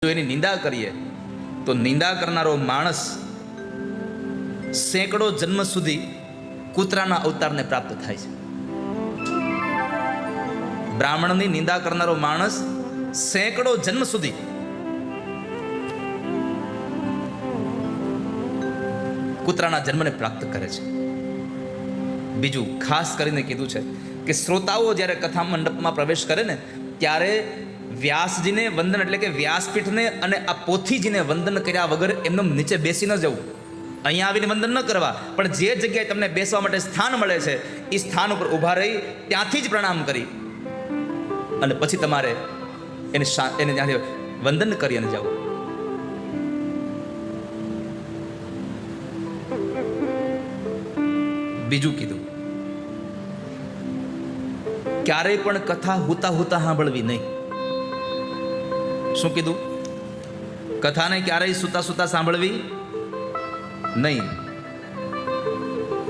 જો એની નિંદા કરીએ તો નિંદા કરનારો માણસ સેંકડો જન્મ સુધી કૂતરાના અવતારને પ્રાપ્ત થાય છે. બ્રાહ્મણની નિંદા કરનારો માણસ સેંકડો જન્મ સુધી કૂતરાના જન્મને પ્રાપ્ત કરે છે. બીજું ખાસ કરીને કીધું છે કે શ્રોતાઓ જ્યારે કથા મંડપમાં પ્રવેશ કરે ને ત્યારે વ્યાસજીને વંદન એટલે કે વ્યાસપીઠને અને આ પોથીજીને વંદન કર્યા વગર એમને નીચે બેસી ન જવું, અહીંયા આવીને વંદન ન કરવા, પણ જે જગ્યાએ તમને બેસવા માટે સ્થાન મળે છે એ સ્થાન ઉપર ઊભા રહી ત્યાંથી જ પ્રણામ કરી અને પછી તમારે એને ત્યાંથી વંદન કરી અને જવું. બીજું કીધું, ક્યારેય પણ કથા હુતા હુતા સાંભળવી નહીં. શું કીધું? કથાને ક્યારેય સુતા સુતા સાંભળવી નહીં.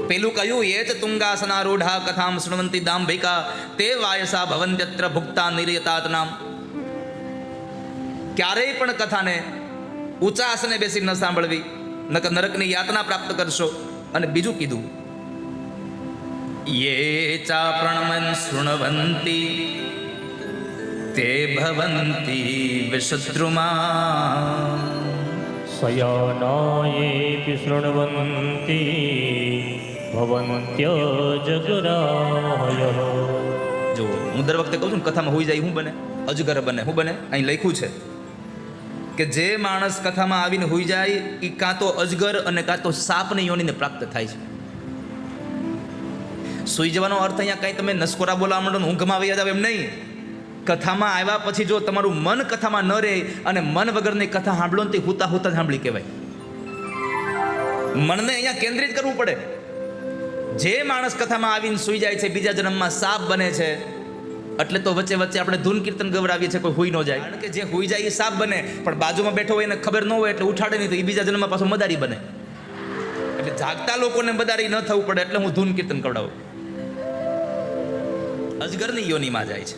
પેલું કહ્યું, એ જ તુંગાસનારૂઢા કથામ શૃણવંતી દાંભિકા તે વાયસા ભવન્ત્યત્ર ભુક્તા નિર્યતાત નામ. ક્યારેય પણ કથાને ઊંચા આસને બેસી ન સાંભળવી, નકર નરકની યાતના પ્રાપ્ત કરશો. અને બીજું કીધું, યે ચા પ્રણમન શૃણવંતી તે ભવંતી વિશત્રુમા શયનાયેપી શૃણવંતી ભવન્ત્યજગરાયઃ. જો હું દર વખતે કહું છું ને, કથામાં હોઈ જાય શું બને? અજગર બને. શું બને? અહીં લખ્યું છે કે જે માણસ કથામાં આવીને હોઈ જાય એ કાં તો અજગર અને કાં તો સાપની યોનિને પ્રાપ્ત થાય છે. સુઈ જવાનો અર્થ અહીંયા કાંઈ તમે નસકોરા બોલાવા માંડો ને ઊંઘમાં વહી જાવ એમ નહીં. કથામાં આવ્યા પછી જો તમારું મન કથામાં ન રહે અને મન વગરની કથા સાંભળો ને તે હુતા હુતા સાંભળી કહેવાય. મનને અહીંયા કેન્દ્રિત કરવું પડે. જે માણસ કથામાં આવીને સુઈ જાય છે બીજા જન્મમાં સાપ બને છે. એટલે તો વચ્ચે વચ્ચે આપણે ધૂન કીર્તન ગવડાવીએ છીએ, કોઈ હુઈ ન જાય. કારણ કે જે હુઈ જાય એ સાપ બને, પણ બાજુમાં બેઠો હોય એને ખબર ન હોય એટલે ઉઠાડે નહીં તો એ બીજા જન્મમાં પાછો મદારી બને. એટલે જાગતા લોકોને મદારી ન થવું પડે એટલે હું ધૂન કીર્તન ગવડાવું. અજગરની યોનિમાં જાય છે.